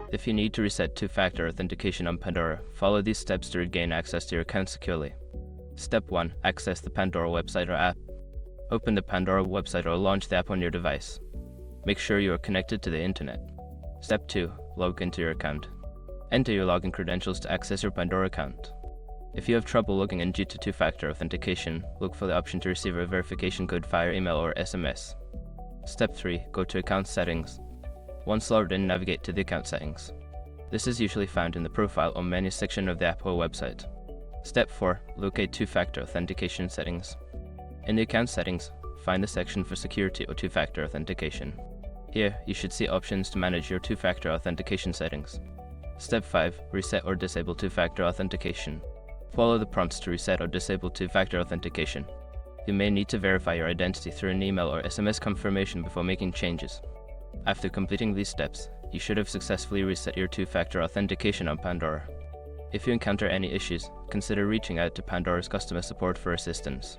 If you need to reset two-factor authentication on Pandora, follow these steps to regain access to your account securely. Step 1. Access the Pandora website or app. Open the Pandora website or launch the app on your device. Make sure you are connected to the internet. Step 2. Log into your account. Enter your login credentials to access your Pandora account. If you have trouble logging in due to two-factor authentication, look for the option to receive a verification code via email or SMS. Step 3. Go to Account Settings. Once logged in, navigate to the Account Settings. This is usually found in the Profile or Menu section of the app or website. Step 4. Locate two-factor authentication settings. In the Account Settings, find the section for Security or Two-Factor Authentication. Here, you should see options to manage your two-factor authentication settings. Step 5. Reset or disable two-factor authentication. Follow the prompts to reset or disable two-factor authentication. You may need to verify your identity through an email or SMS confirmation before making changes. After completing these steps, you should have successfully reset your two-factor authentication on Pandora. If you encounter any issues, consider reaching out to Pandora's customer support for assistance.